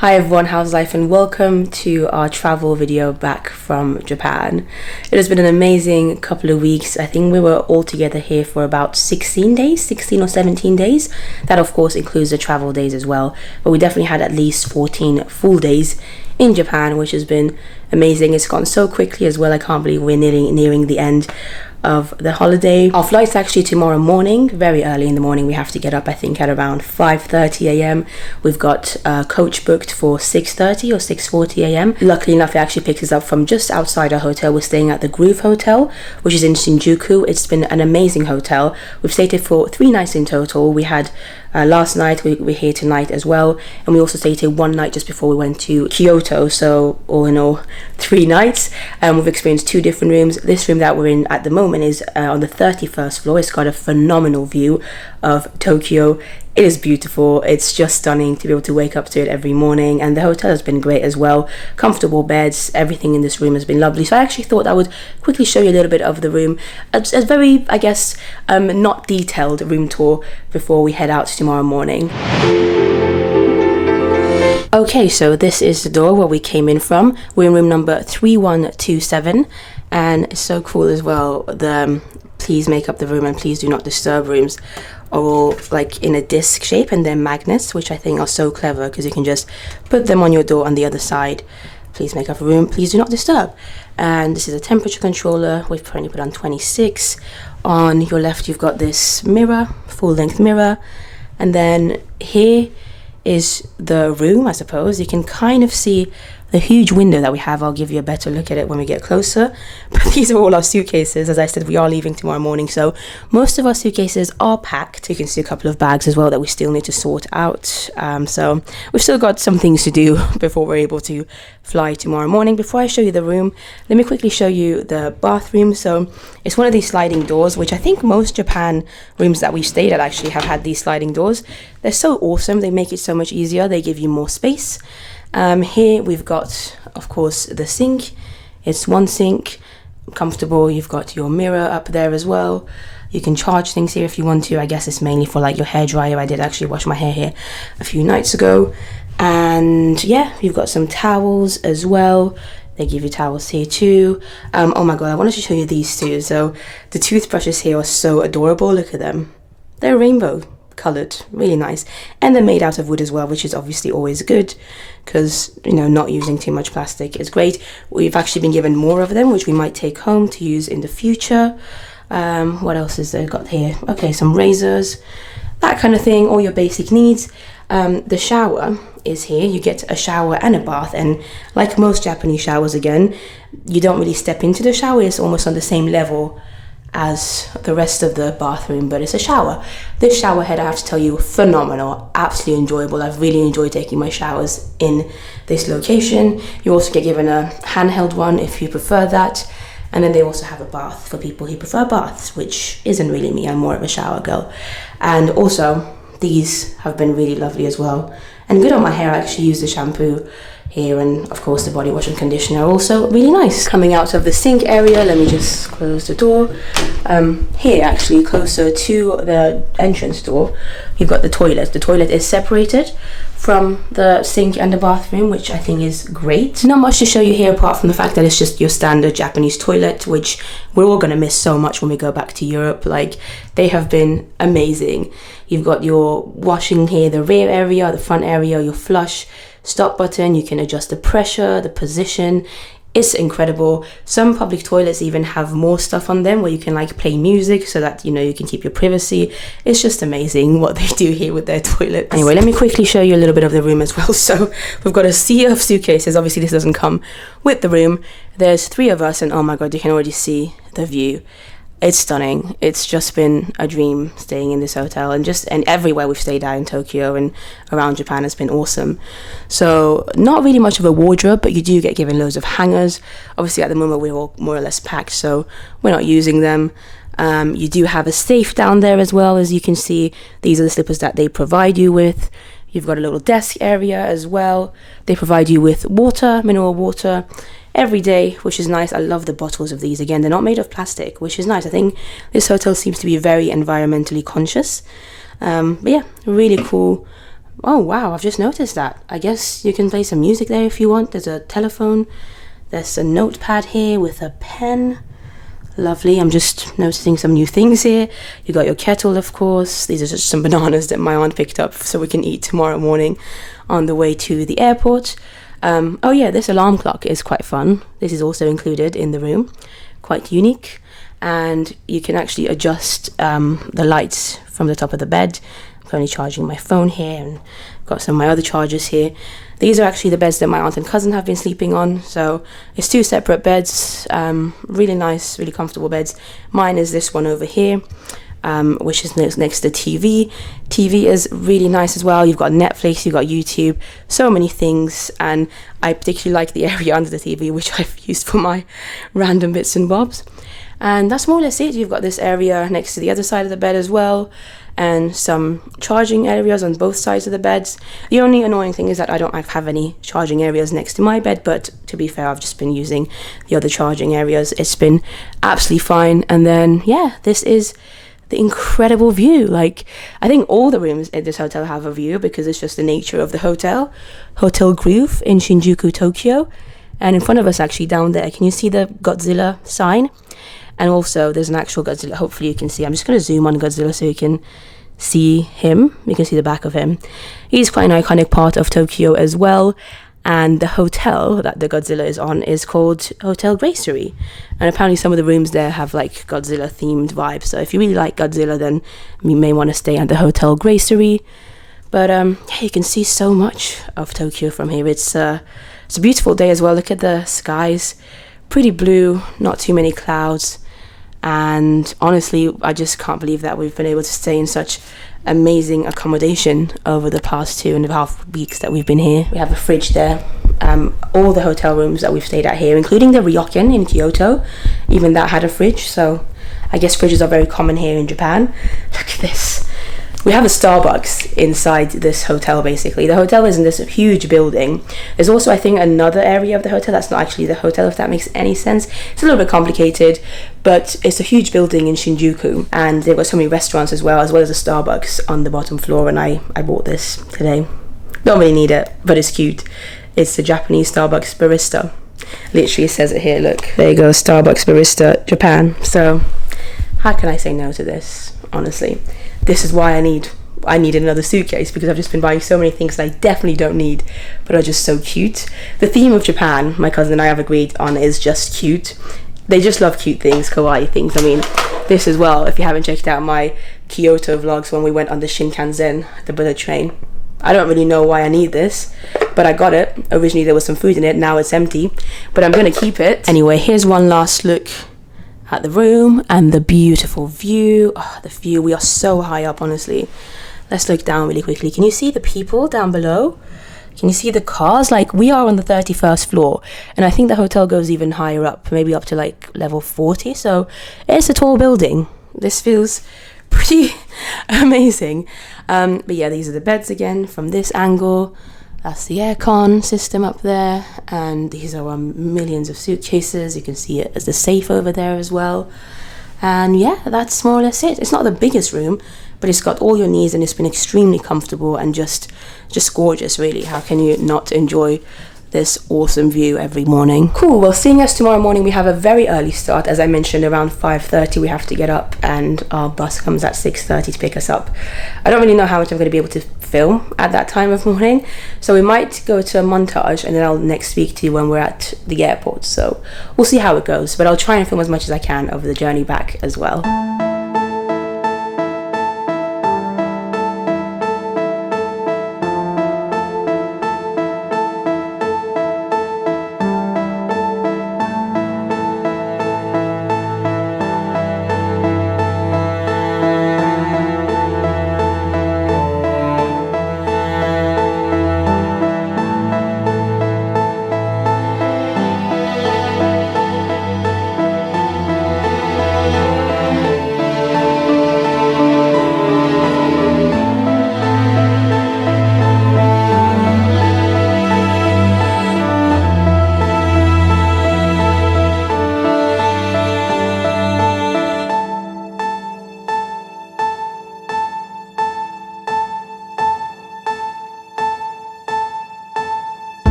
Hi everyone, how's life, and welcome to our travel video back from Japan. It has been an amazing couple of weeks. I think we were all together here for about 16 or 17 days. That of course includes the travel days as well, but we definitely had at least 14 full days in Japan, which has been amazing. It's gone so quickly as well. I can't believe we're nearing the end of the holiday. Our flight's actually tomorrow morning, very early in the morning. We have to get up, I think, at around 5:30 a.m. We've got a coach booked for 6:30 or 6:40 a.m. Luckily enough, it actually picks us up from just outside our hotel. We're staying at the Groove Hotel, which is in Shinjuku. It's been an amazing hotel. We've stayed here for 3 nights in total. We had last night, we're here tonight as well, and we also stayed here one night just before we went to Kyoto. So all in all, 3 nights. We've experienced 2 different rooms. This room that we're in at the moment is on the 31st floor. It's got a phenomenal view of Tokyo. It is beautiful. It's just stunning to be able to wake up to it every morning, and the hotel has been great as well. Comfortable beds, everything in this room has been lovely. So I actually thought I would quickly show you a little bit of the room. It's a very, I guess, not detailed room tour before we head out tomorrow morning. Okay, so this is the door where we came in from. We're in room number 3127, and it's so cool as well. The please make up the room and please do not disturb rooms are all like in a disc shape, and they're magnets, which I think are so clever because you can just put them on your door on the other side. Please make up a room, please do not disturb. And this is a temperature controller. We've currently put on 26. On your left you've got this mirror, full length mirror, and then here is the room. I suppose you can kind of see the huge window that we have. I'll give you a better look at it when we get closer. But these are all our suitcases. As I said, we are leaving tomorrow morning, so most of our suitcases are packed. You can see a couple of bags as well that we still need to sort out. So we've still got some things to do before we're able to fly tomorrow morning. Before I show you the room, let me quickly show you the bathroom. So it's one of these sliding doors, which I think most Japan rooms that we've stayed at actually have had these sliding doors. They're so awesome. They make it so much easier. They give you more space. Here we've got, of course, the sink. It's one sink, comfortable. You've got your mirror up there as well. You can charge things here if you want to. I guess it's mainly for like your hair dryer. I did actually wash my hair here a few nights ago. And yeah, you've got some towels as well. They give you towels here too. Oh my god, I wanted to show you these too. So the toothbrushes here are so adorable. Look at them. They're rainbow colored, really nice, and they're made out of wood as well, which is obviously always good because, you know, not using too much plastic is great. We've actually been given more of them, which we might take home to use in the future. What else is there got here? Okay, some razors, that kind of thing, all your basic needs. The shower is here. You get a shower and a bath, and like most Japanese showers, again, you don't really step into the shower. It's almost on the same level as the rest of the bathroom, but it's a shower. This shower head, I have to tell you, phenomenal, absolutely enjoyable. I've really enjoyed taking my showers in this location. You also get given a handheld one if you prefer that, and then they also have a bath for people who prefer baths, which isn't really me. I'm more of a shower girl. And also these have been really lovely as well and good on my hair. I actually use the shampoo here, and of course the body wash and conditioner are also really nice. Coming out of the sink area, let me just close the door. Here, actually closer to the entrance door, you've got the toilet. The toilet is separated from the sink and the bathroom, which I think is great. Not much to show you here apart from the fact that it's just your standard Japanese toilet, which we're all gonna miss so much when we go back to Europe. Like, they have been amazing. You've got your washing here, the rear area, the front area, your flush stop button. You can adjust the pressure, the position. It's incredible. Some public toilets even have more stuff on them where you can like play music so that, you know, you can keep your privacy. It's just amazing what they do here with their toilets. Anyway, let me quickly show you a little bit of the room as well. So we've got a sea of suitcases. Obviously this doesn't come with the room. There's 3 of us, and oh my god, you can already see the view. It's stunning. It's just been a dream staying in this hotel, and everywhere we've stayed at in Tokyo and around Japan has been awesome. So not really much of a wardrobe, but you do get given loads of hangers. Obviously at the moment we're all more or less packed, so we're not using them. You do have a safe down there as well. As you can see, these are the slippers that they provide you with. You've got a little desk area as well. They provide you with water, mineral water, every day, which is nice. I love the bottles of these. Again, they're not made of plastic, which is nice. I think this hotel seems to be very environmentally conscious. But yeah, really cool Oh wow, I've just noticed that. I guess you can play some music there if you want. There's a telephone. There's a notepad here with a pen. Lovely. I'm just noticing some new things here. You got your kettle, of course. These are just some bananas that my aunt picked up so we can eat tomorrow morning on the way to the airport. Oh yeah, this alarm clock is quite fun. This is also included in the room. Quite unique. And you can actually adjust the lights from the top of the bed. I'm currently charging my phone here and got some of my other chargers here. These are actually the beds that my aunt and cousin have been sleeping on. So it's 2 separate beds, really nice, really comfortable beds. Mine is this one over here, which is next to TV. TV is really nice as well. You've got Netflix, you've got YouTube, so many things. And I particularly like the area under the TV, which I've used for my random bits and bobs. And that's more or less it. You've got this area next to the other side of the bed as well, and some charging areas on both sides of the beds. The only annoying thing is that I don't have any charging areas next to my bed, but to be fair, I've just been using the other charging areas. It's been absolutely fine. And then, yeah, this is the incredible view. Like, I think all the rooms in this hotel have a view because it's just the nature of the hotel. Hotel Groove in Shinjuku, Tokyo. And in front of us, actually, down there, can you see the Godzilla sign? And also, there's an actual Godzilla. Hopefully you can see. I'm just going to zoom on Godzilla so you can see him. You can see the back of him. He's quite an iconic part of Tokyo as well. And the hotel that the Godzilla is on is called Hotel Gracery. And apparently some of the rooms there have like Godzilla-themed vibes. So if you really like Godzilla, then you may want to stay at the Hotel Gracery. But yeah, you can see so much of Tokyo from here. It's a beautiful day as well. Look at the skies. Pretty blue, not too many clouds. And honestly, I just can't believe that we've been able to stay in such amazing accommodation over the past 2.5 weeks that we've been here. We have a fridge there. All the hotel rooms that we've stayed at here, including the Ryokan in Kyoto, even that had a fridge. So I guess fridges are very common here in Japan. Look at this. We have a Starbucks inside this hotel, basically. The hotel is in this huge building. There's also, I think, another area of the hotel that's not actually the hotel, if that makes any sense. It's a little bit complicated, but it's a huge building in Shinjuku, and they've got so many restaurants as well as a Starbucks on the bottom floor, and I bought this today. Don't really need it, but it's cute. It's the Japanese Starbucks barista. Literally, it says it here, look. There you go, Starbucks barista, Japan. So, how can I say no to this, honestly? This is why I need another suitcase, because I've just been buying so many things that I definitely don't need, but are just so cute. The theme of Japan, my cousin and I have agreed on, is just cute. They just love cute things, kawaii things. I mean, this as well, if you haven't checked out my Kyoto vlogs when we went on the Shinkansen, the bullet train. I don't really know why I need this, but I got it. Originally there was some food in it, now it's empty, but I'm gonna keep it. Anyway, here's one last look at the room and the beautiful view. Oh, the view, we are so high up, honestly. Let's look down really quickly. Can you see the people down below? Can you see the cars? Like, we are on the 31st floor, and I think the hotel goes even higher up, maybe up to like level 40. So it's a tall building. This feels pretty amazing. But yeah, these are the beds again from this angle. That's the aircon system up there, and these are millions of suitcases. You can see it as the safe over there as well. And yeah, that's more or less it. It's not the biggest room, but it's got all your needs, and it's been extremely comfortable and just gorgeous, really. How can you not enjoy this awesome view every morning? Cool. Well, seeing us tomorrow morning, we have a very early start. As I mentioned, around 5:30 we have to get up, and our bus comes at 6:30 to pick us up. I don't really know how much I'm going to be able to film at that time of morning, so we might go to a montage, and then I'll next speak to you when we're at the airport. So we'll see how it goes, but I'll try and film as much as I can over the journey back as well.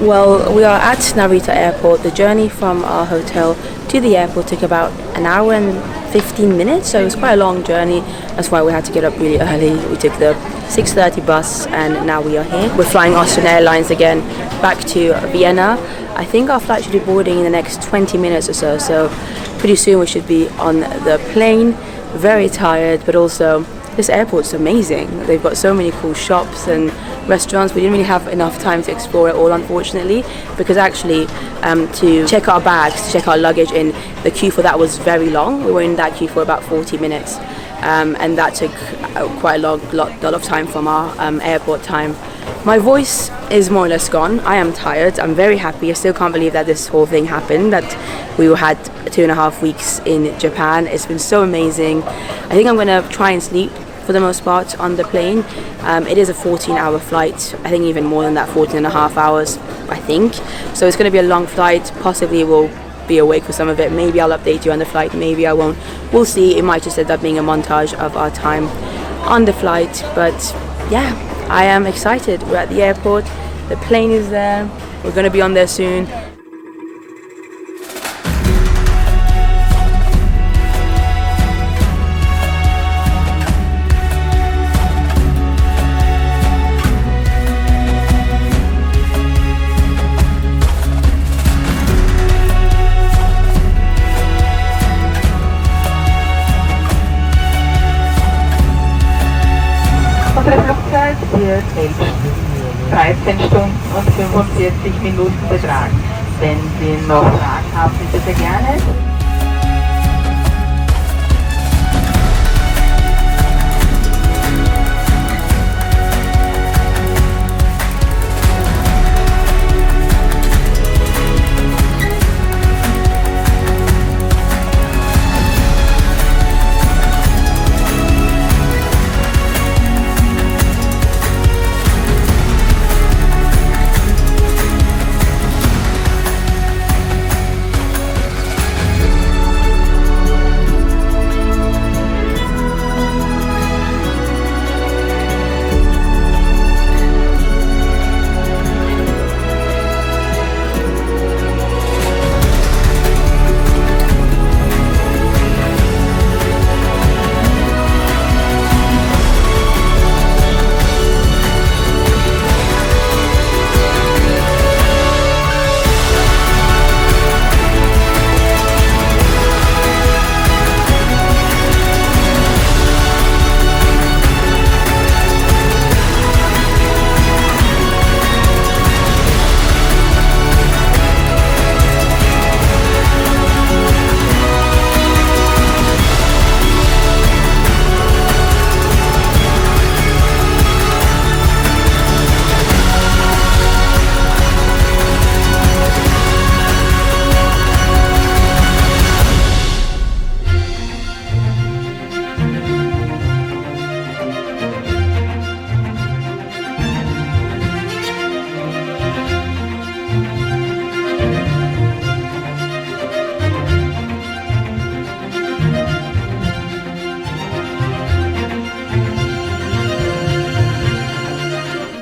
Well, we are at Narita Airport. The journey from our hotel to the airport took about an hour and 15 minutes, so it was quite a long journey. That's why we had to get up really early. We took the 6:30 bus and now we are here. We're flying Austrian Airlines again back to Vienna. I think our flight should be boarding in the next 20 minutes or so, so pretty soon we should be on the plane. Very tired, but also this airport's amazing. They've got so many cool shops and restaurants. We didn't really have enough time to explore it all, unfortunately, because actually to check our bags, to check our luggage in, the queue for that was very long. We were in that queue for about 40 minutes, and that took quite a lot of time from our airport time. My voice is more or less gone. I am tired. I'm very happy. I still can't believe that this whole thing happened, that we had 2.5 weeks in Japan. It's been so amazing. I think I'm gonna try and sleep for the most part on the plane. It is a 14-hour flight. I think even more than that, 14.5 hours, I think. So it's going to be a long flight. Possibly we'll be awake for some of it. Maybe I'll update you on the flight, maybe I won't. We'll see. It might just end up being a montage of our time on the flight. But yeah, I am excited. We're at the airport. The plane is there. We're going to be on there soon. Unsere Flugzeit wird 13 Stunden und 45 Minuten betragen. Wenn Sie noch Fragen haben, bitte gerne.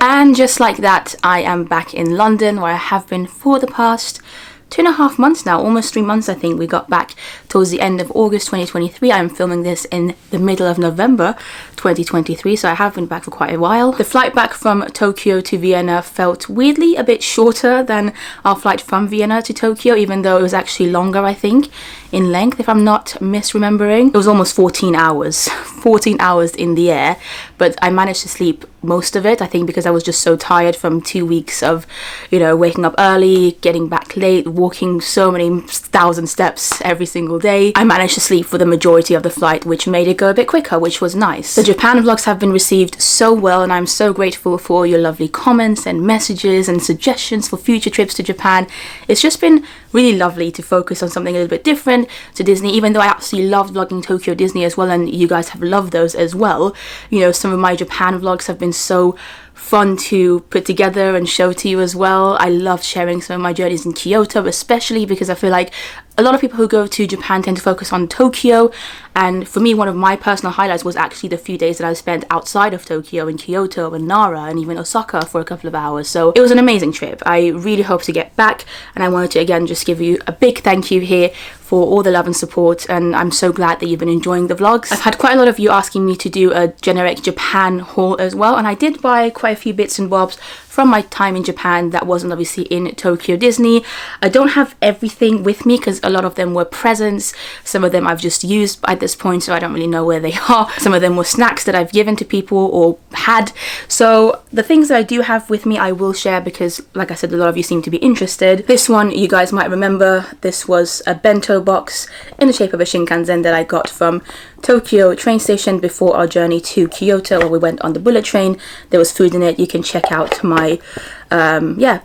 And just like that, I am back in London, where I have been for the past 2.5 months now, almost 3 months. I think we got back towards the end of August 2023. I'm filming this in the middle of November 2023, so I have been back for quite a while. The flight back from Tokyo to Vienna felt weirdly a bit shorter than our flight from Vienna to Tokyo, even though it was actually longer, I think, in length, if I'm not misremembering. It was almost 14 hours, 14 hours in the air, but I managed to sleep most of it, I think, because I was just so tired from 2 weeks of, you know, waking up early, getting back late, walking so many thousand steps every single day. I managed to sleep for the majority of the flight, which made it go a bit quicker, which was nice. The Japan vlogs have been received so well, and I'm so grateful for all your lovely comments and messages and suggestions for future trips to Japan. It's just been really lovely to focus on something a little bit different to Disney, even though I absolutely loved vlogging Tokyo Disney as well, and you guys have loved those as well. You know, some of my Japan vlogs have been so fun to put together and show to you as well. I loved sharing some of my journeys in Kyoto, especially because I feel like A lot of people who go to Japan tend to focus on Tokyo, and for me, one of my personal highlights was actually the few days that I spent outside of Tokyo, in Kyoto and Nara and even Osaka for a couple of hours. So it was an amazing trip. I really hope to get back, and I wanted to again just give you a big thank you here for all the love and support, and I'm so glad that you've been enjoying the vlogs. I've had quite a lot of you asking me to do a generic Japan haul as well, and I did buy quite a few bits and bobs from my time in Japan that wasn't obviously in Tokyo Disney. I don't have everything with me because a lot of them were presents. Some of them I've just used at this point, so I don't really know where they are. Some of them were snacks that I've given to people or had. So the things that I do have with me I will share because, like I said, a lot of you seem to be interested. This one you guys might remember. This was a bento box in the shape of a Shinkansen that I got from Tokyo train station before our journey to Kyoto, where we went on the bullet train. There was food in it. You can check out my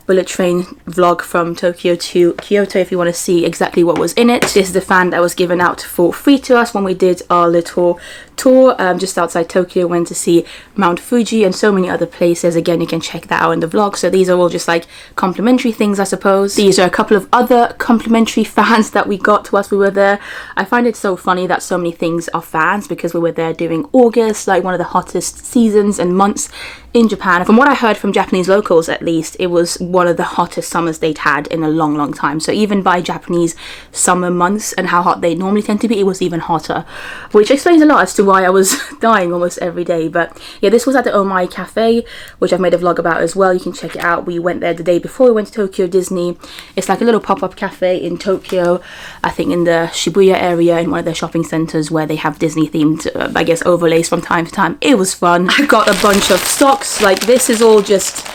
bullet train vlog from Tokyo to Kyoto if you want to see exactly what was in it. This is the fan that was given out for free to us when we did our little tour just outside Tokyo. Went to see Mount Fuji and so many other places. Again, you can check that out in the vlog. So these are all just like complimentary things, I suppose. These are a couple of other complimentary fans that we got whilst we were there. I find it so funny that so many things are fans because we were there during August, like one of the hottest seasons and months in Japan. From what I heard from Japanese locals, at least, it was one of the hottest summers they'd had in a long time. So even by Japanese summer months and how hot they normally tend to be, it was even hotter, which explains a lot as to why I was dying almost every day. But yeah, this was at the Omai Cafe, which I've made a vlog about as well. You can check it out. We went there the day before we went to Tokyo Disney. It's like a little pop-up cafe in Tokyo, I think in the Shibuya area in one of their shopping centers where they have Disney themed I guess overlays from time to time. It was fun. I got a bunch of socks. Like this is all just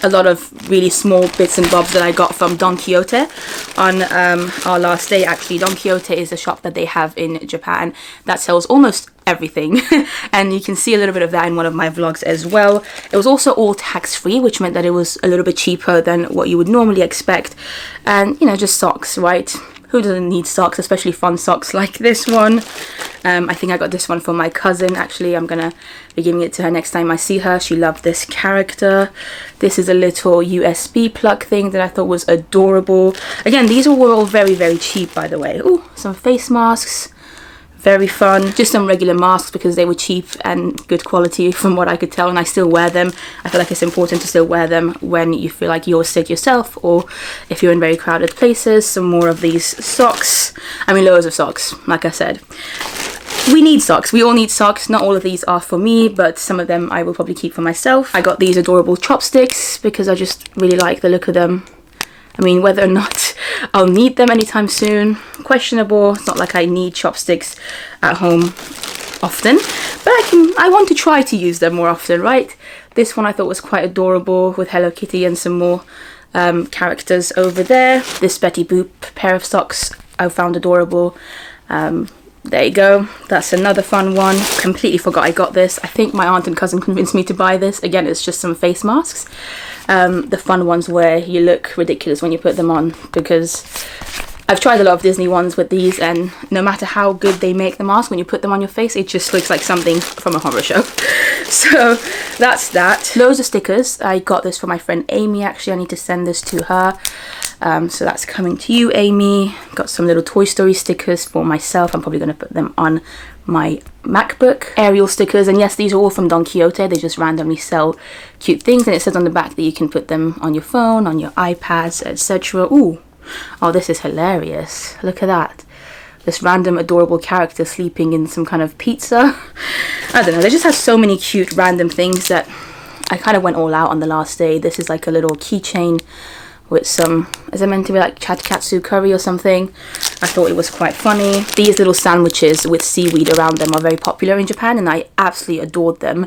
a lot of really small bits and bobs that I got from Don Kyote on our last day. Actually, Don Kyote is a shop that they have in Japan that sells almost everything and you can see a little bit of that in one of my vlogs as well. It was also all tax-free, which meant that it was a little bit cheaper than what you would normally expect. And you know, just socks, right? Who doesn't need socks, especially fun socks like this one? I think I got this one for my cousin. Actually, I'm gonna be giving it to her next time I see her. She loved this character. This is a little USB plug thing that I thought was adorable. Again, these were all very cheap, by the way. Ooh, some face masks. Very fun. Just some regular masks because they were cheap and good quality from what I could tell, and I still wear them. I feel like it's important to still wear them when you feel like you're sick yourself or if you're in very crowded places. Some more of these socks. I mean, loads of socks, like I said. We need socks. We all need socks. Not all of these are for me, but some of them I will probably keep for myself. I got these adorable chopsticks because I just really like the look of them. I mean, whether or not I'll need them anytime soon, questionable. It's not like I need chopsticks at home often, but I want to try to use them more often, right? This one I thought was quite adorable with Hello Kitty and some more characters over there. This Betty Boop pair of socks I found adorable. There you go. That's another fun one. Completely forgot I got this. I think my aunt and cousin convinced me to buy this. Again, it's just some face masks. The fun ones where you look ridiculous when you put them on, because I've tried a lot of Disney ones with these, and no matter how good they make the mask, when you put them on your face, it just looks like something from a horror show. So that's that. Loads of stickers. I got this for my friend Amy. Actually, I need to send this to her. So that's coming to you, Amy. Got some little Toy Story stickers for myself. I'm probably going to put them on my MacBook. Ariel stickers, and yes, these are all from Don Quixote. They just randomly sell cute things, and it says on the back that you can put them on your phone, on your iPads, etc. Ooh, oh, this is hilarious. Look at that. This random adorable character sleeping in some kind of pizza. I don't know, they just have so many cute random things that I kind of went all out on the last day. This is like a little keychain with some, is it meant to be like chatkatsu curry or something? I thought it was quite funny. These little sandwiches with seaweed around them are very popular in Japan, and I absolutely adored them.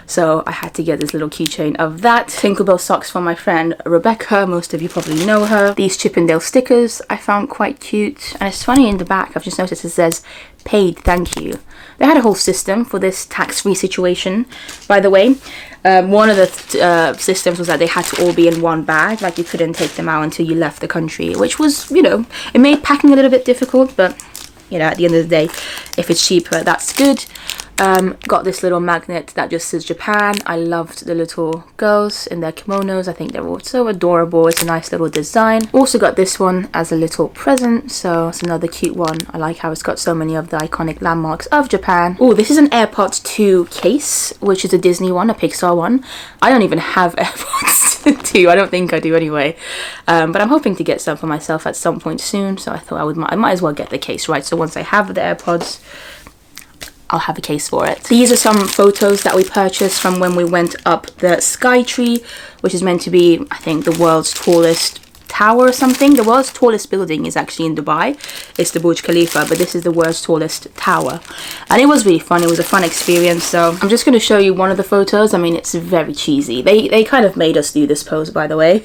So I had to get this little keychain of that. Tinkerbell socks from my friend Rebecca. Most of you probably know her. These Chippendale stickers I found quite cute. And it's funny, in the back I've just noticed it says paid thank you. They had a whole system for this tax-free situation, by the way. One of the systems was that they had to all be in one bag, like you couldn't take them out until you left the country, which was, you know, it made packing a little bit difficult, but you know, at the end of the day, if it's cheaper, that's good. Got this little magnet that just says Japan. I loved the little girls in their kimonos. I think they're all so adorable. It's a nice little design. Also got this one as a little present, so it's another cute one. I like how it's got so many of the iconic landmarks of Japan. Oh, this is an AirPods 2 case, which is a Disney one, a Pixar one. I don't even have AirPods 2. I don't think I do anyway. But I'm hoping to get some for myself at some point soon, so I thought I might as well get the case, right? So once I have the AirPods, I'll have a case for it. These are some photos that we purchased from when we went up the Sky Tree, which is meant to be, I think, the world's tallest tower or something. The world's tallest building is actually in Dubai. It's the Burj Khalifa, but this is the world's tallest tower. And it was really fun. It was a fun experience. So I'm just going to show you one of the photos. I mean, it's very cheesy. They kind of made us do this pose, by the way.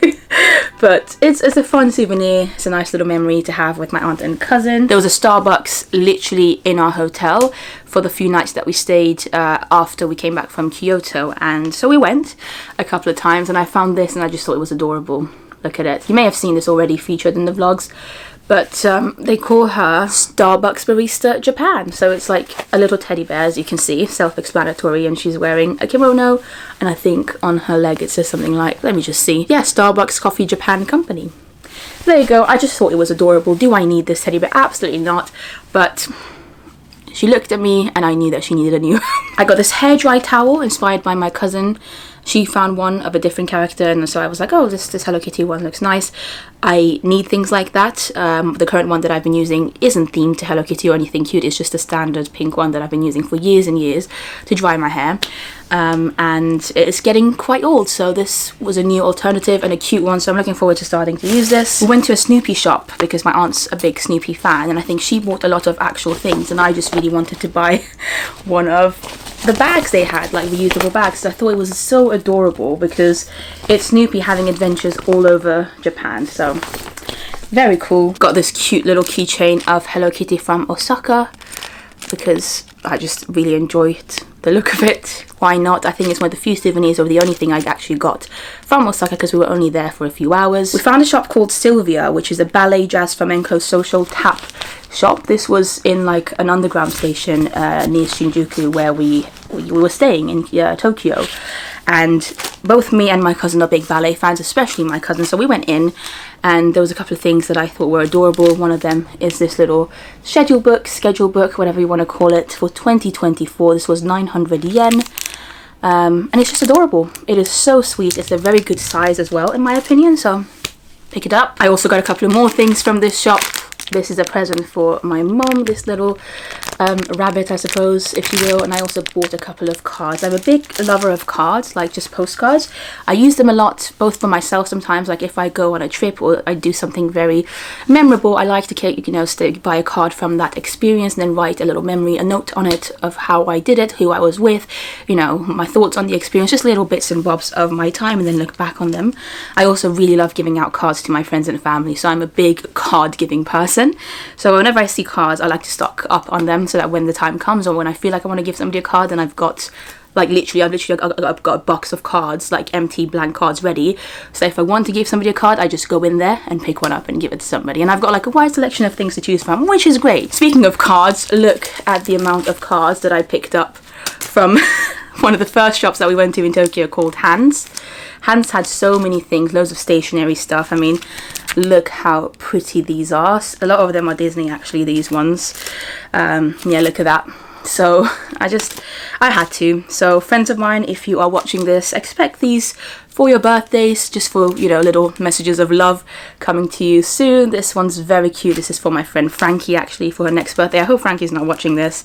But it's a fun souvenir. It's a nice little memory to have with my aunt and cousin. There was a Starbucks literally in our hotel for the few nights that we stayed after we came back from Kyoto. And so we went a couple of times, and I found this and I just thought it was adorable. Look at it. You may have seen this already featured in the vlogs, but they call her Starbucks Barista Japan. So it's like a little teddy bear, as you can see, self-explanatory, and she's wearing a kimono, and I think on her leg it says something like, let me just see, yeah, Starbucks Coffee Japan Company. There you go. I just thought it was adorable. Do I need this teddy bear? Absolutely not. But she looked at me and I knew that she needed a new I got this hairdry towel inspired by my cousin. She found one of a different character, and so I was like, oh, this Hello Kitty one looks nice. I need things like that. The current one that I've been using isn't themed to Hello Kitty or anything cute. It's just a standard pink one that I've been using for years and years to dry my hair. And it's getting quite old, so this was a new alternative and a cute one, so I'm looking forward to starting to use this. We went to a Snoopy shop because my aunt's a big Snoopy fan, and I think she bought a lot of actual things, and I just really wanted to buy one of the bags they had, like reusable bags. So I thought it was so adorable because it's Snoopy having adventures all over Japan. So very cool. Got this cute little keychain of Hello Kitty from Osaka because I just really enjoyed the look of it. Why not? I think it's one of the few souvenirs, or the only thing I actually got from Osaka, because we were only there for a few hours. We found a shop called Sylvia, which is a ballet, jazz, flamenco, social tap shop. This was in like an underground station near Shinjuku, where we were staying in Tokyo. And both me and my cousin are big ballet fans, especially my cousin. So we went in, and there was a couple of things that I thought were adorable. One of them is this little schedule book, whatever you want to call it, for 2024. This was 900 yen. And it's just adorable. It is so sweet. It's a very good size as well, in my opinion. So pick it up. I also got a couple of more things from this shop. This is a present for my mom, this little rabbit, I suppose, if you will. And I also bought a couple of cards. I'm a big lover of cards, like just postcards. I use them a lot, both for myself sometimes, like if I go on a trip or I do something very memorable, I like to buy a card from that experience and then write a little memory, a note on it of how I did it, who I was with, you know, my thoughts on the experience, just little bits and bobs of my time, and then look back on them. I also really love giving out cards to my friends and family, so I'm a big card giving person. So whenever I see cards, I like to stock up on them so that when the time comes, or when I feel like I want to give somebody a card, then I've got like I've got a box of cards, like empty blank cards ready. So if I want to give somebody a card, I just go in there and pick one up and give it to somebody. And I've got like a wide selection of things to choose from, which is great. Speaking of cards, look at the amount of cards that I picked up from one of the first shops that we went to in Tokyo called Hands. Hands had so many things, loads of stationery stuff. I mean, look how pretty these are. A lot of them are Disney, actually, these ones. Yeah, look at that. So I had to. So friends of mine, if you are watching this, expect these for your birthdays, just for, you know, little messages of love coming to you soon. This one's very cute. This is for my friend Frankie, actually, for her next birthday. I hope Frankie's not watching this.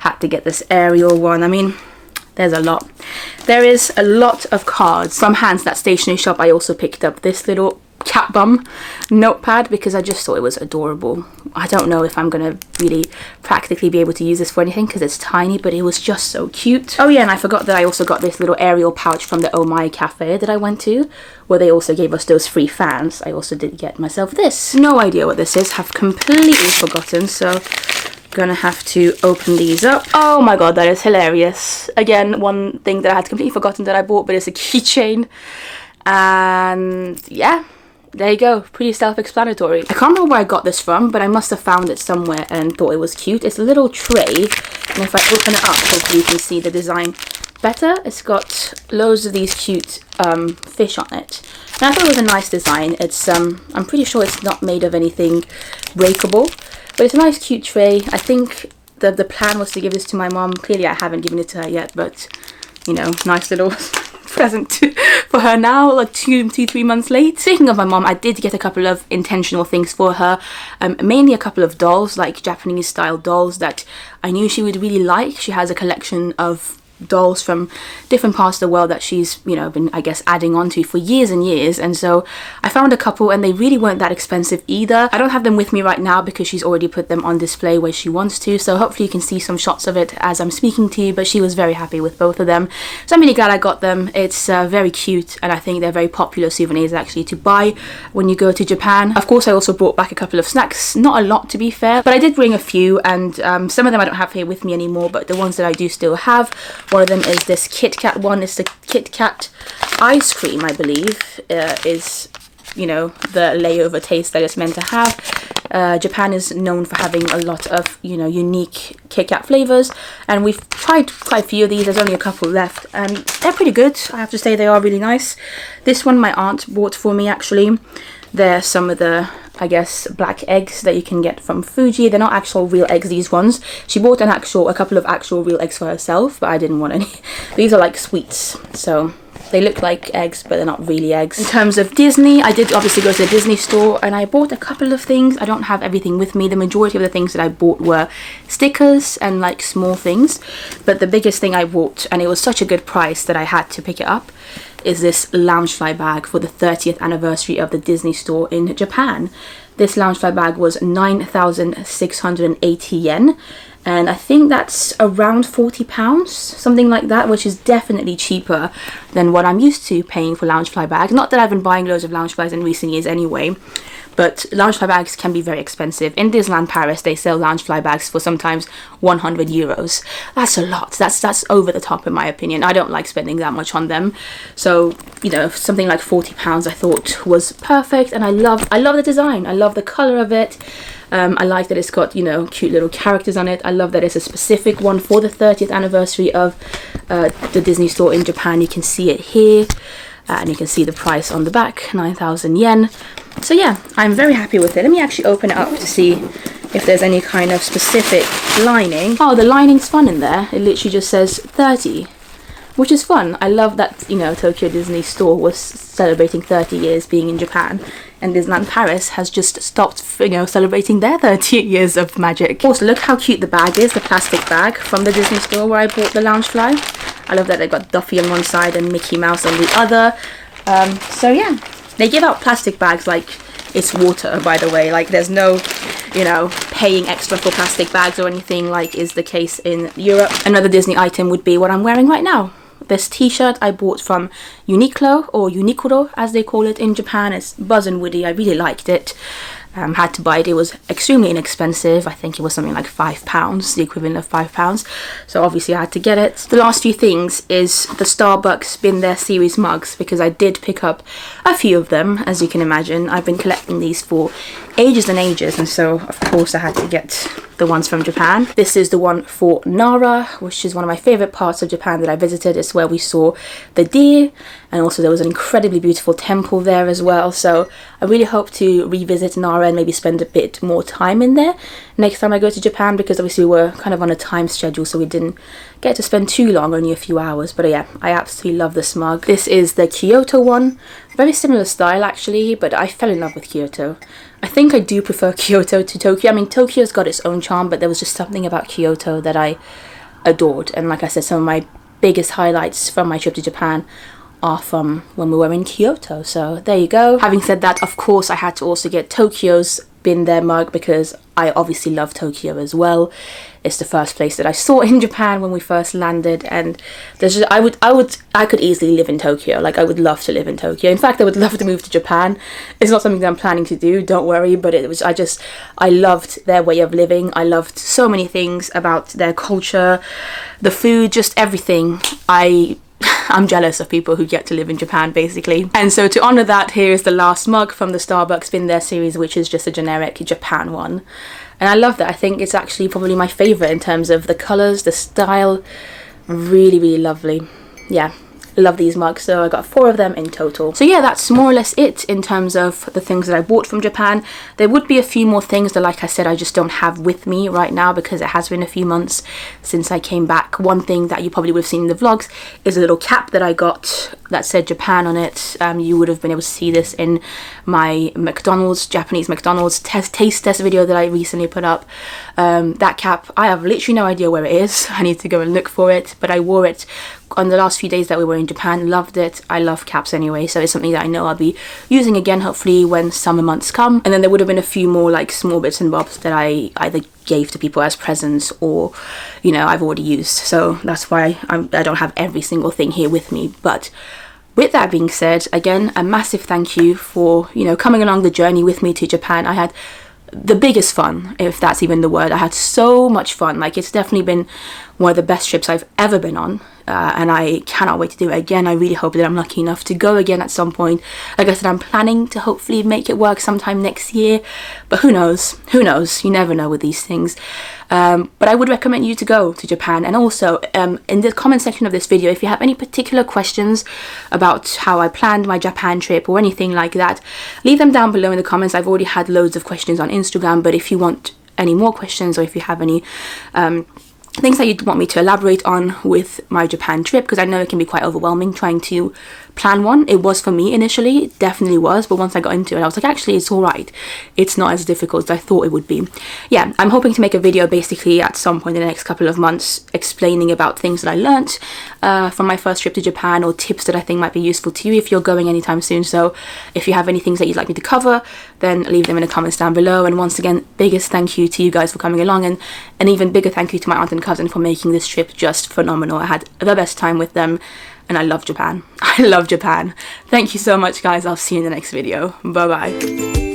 Had to get this Ariel one. I mean, there's a lot. There is a lot of cards from Hands, that stationery shop. I also picked up this little cat bum notepad because I just thought it was adorable. I don't know if I'm gonna really practically be able to use this for anything because it's tiny, but it was just so cute. Oh yeah, and I forgot that I also got this little Ariel pouch from the Oh My cafe that I went to, where they also gave us those free fans. I also did get myself this. No idea what this is, have completely forgotten, so gonna have to open these up. Oh my god, that is hilarious. Again, one thing that I had completely forgotten that I bought, but it's a keychain. And yeah, there you go, pretty self-explanatory. I can't remember where I got this from, but I must have found it somewhere and thought it was cute. It's a little tray, and if I open it up, hopefully you can see the design better. It's got loads of these cute fish on it. And I thought it was a nice design. It's I'm pretty sure it's not made of anything breakable, but it's a nice cute tray. I think the plan was to give this to my mom. Clearly I haven't given it to her yet, but you know, nice little present for her now, like 3 months late. Speaking of my mom, I did get a couple of intentional things for her, mainly a couple of dolls, like Japanese style dolls that I knew she would really like. She has a collection of dolls from different parts of the world that she's, you know, been, I guess, adding on to for years and years. And so I found a couple, and they really weren't that expensive either. I don't have them with me right now because she's already put them on display where she wants to, so hopefully you can see some shots of it as I'm speaking to you. But she was very happy with both of them, so I'm really glad I got them. It's very cute, and I think they're very popular souvenirs actually to buy when you go to Japan. Of course, I also brought back a couple of snacks, not a lot to be fair, but I did bring a few, and some of them I don't have here with me anymore, but the ones that I do still have, one of them is this Kit Kat one. It's the Kit Kat ice cream, I believe, is, you know, the layover taste that it's meant to have. Japan is known for having a lot of, you know, unique Kit Kat flavors, and we've tried quite a few of these. There's only a couple left, and they're pretty good. I have to say they are really nice. This one my aunt bought for me actually. They're some of the, I guess, black eggs that you can get from Fuji. They're not actual real eggs, these ones. She bought a couple of actual real eggs for herself, but I didn't want any. These are like sweets, so they look like eggs, but they're not really eggs. In terms of Disney, I did obviously go to the Disney store, and I bought a couple of things. I don't have everything with me. The majority of the things that I bought were stickers and like small things, but the biggest thing I bought, and it was such a good price that I had to pick it up, is this Loungefly bag for the 30th anniversary of the Disney store in Japan. This Loungefly bag was 9,680 yen, and I think that's around £40, something like that, which is definitely cheaper than what I'm used to paying for Loungefly bags. Not that I've been buying loads of Loungeflies in recent years anyway, but Loungefly bags can be very expensive. In Disneyland Paris, they sell Loungefly bags for sometimes 100 euros. That's a lot. That's over the top in my opinion. I don't like spending that much on them. So, you know, something like £40 I thought was perfect, and I love the design. I love the colour of it. I like that it's got, you know, cute little characters on it. I love that it's a specific one for the 30th anniversary of the Disney store in Japan. You can see it here, and you can see the price on the back, 9,000 yen. So yeah, I'm very happy with it. Let me actually open it up to see if there's any kind of specific lining. Oh, the lining's fun in there. It literally just says 30, which is fun. I love that, you know, Tokyo Disney store was celebrating 30 years being in Japan, and Disneyland Paris has just stopped, you know, celebrating their 30 years of magic. Also, look how cute the bag is, the plastic bag from the Disney store where I bought the Loungefly. I love that they got Duffy on one side and Mickey Mouse on the other. So yeah, they give out plastic bags like it's water, by the way. Like, there's no, you know, paying extra for plastic bags or anything like is the case in Europe. Another Disney item would be what I'm wearing right now. This t-shirt I bought from Uniqlo, or Uniqlo as they call it in Japan. It's Buzz and Woody. I really liked it. Had to buy it. It was extremely inexpensive. I think it was something like £5, the equivalent of £5. So obviously I had to get it. The last few things is the Starbucks Been There series mugs, because I did pick up a few of them. As you can imagine, I've been collecting these for ages and ages, and so of course I had to get the ones from Japan. This is the one for Nara, which is one of my favorite parts of Japan that I visited. It's where we saw the deer, and also there was an incredibly beautiful temple there as well. So I really hope to revisit Nara and maybe spend a bit more time in there next time I go to Japan, because obviously we're kind of on a time schedule, so we didn't get to spend too long, only a few hours. But yeah, I absolutely love this mug. This is the Kyoto one. Very similar style actually, but I fell in love with Kyoto. I think I do prefer Kyoto to Tokyo. I mean, Tokyo's got its own charm, but there was just something about Kyoto that I adored. And like I said, some of my biggest highlights from my trip to Japan are from when we were in Kyoto. So there you go. Having said that, of course, I had to also get Tokyo's Been There mug, because I obviously love Tokyo as well. It's the first place that I saw in Japan when we first landed, and there's just, I could easily live in Tokyo. Like, I would love to live in Tokyo. In fact, I would love to move to Japan. It's not something that I'm planning to do, don't worry, but it was, I loved their way of living. I loved so many things about their culture, the food, just everything. I I'm jealous of people who get to live in Japan, basically. And so to honor that, here is the last mug from the Starbucks Been There series, which is just a generic Japan one. And I love that. I think it's actually probably my favorite in terms of the colors, the style. Really, really lovely. Yeah, love these mugs. So I got 4 of them in total. So yeah, that's more or less it in terms of the things that I bought from Japan. There would be a few more things that, like I said, I just don't have with me right now because it has been a few months since I came back. One thing that you probably would have seen in the vlogs is a little cap that I got that said Japan on it. You would have been able to see this in my Japanese McDonald's taste test video that I recently put up. That cap, I have literally no idea where it is. I need to go and look for it, but I wore it on the last few days that we were in Japan. Loved it. I love caps anyway, so it's something that I know I'll be using again, hopefully when summer months come. And then there would have been a few more like small bits and bobs that I either gave to people as presents or, you know, I've already used. So that's why I don't have every single thing here with me. But with that being said, again, a massive thank you for, you know, coming along the journey with me to Japan. I had the biggest fun, if that's even the word. I had so much fun. Like, it's definitely been one of the best trips I've ever been on. And I cannot wait to do it again. I really hope that I'm lucky enough to go again at some point. Like I said, I'm planning to hopefully make it work sometime next year, but who knows? Who knows? You never know with these things. But I would recommend you to go to Japan. And also, in the comment section of this video, if you have any particular questions about how I planned my Japan trip or anything like that, leave them down below in the comments. I've already had loads of questions on Instagram, but if you want any more questions, or if you have any things that you'd want me to elaborate on with my Japan trip, because I know it can be quite overwhelming trying to plan one. It was for me initially, it definitely was, but once I got into it I was like, actually it's all right, it's not as difficult as I thought it would be. Yeah, I'm hoping to make a video basically at some point in the next couple of months explaining about things that I learnt from my first trip to Japan, or tips that I think might be useful to you if you're going anytime soon. So if you have any things that you'd like me to cover, then leave them in the comments down below. And once again, biggest thank you to you guys for coming along, and an even bigger thank you to my aunt and cousin for making this trip just phenomenal. I had the best time with them, and I love Japan. I love Japan. Thank you so much, guys. I'll see you in the next video. Bye bye.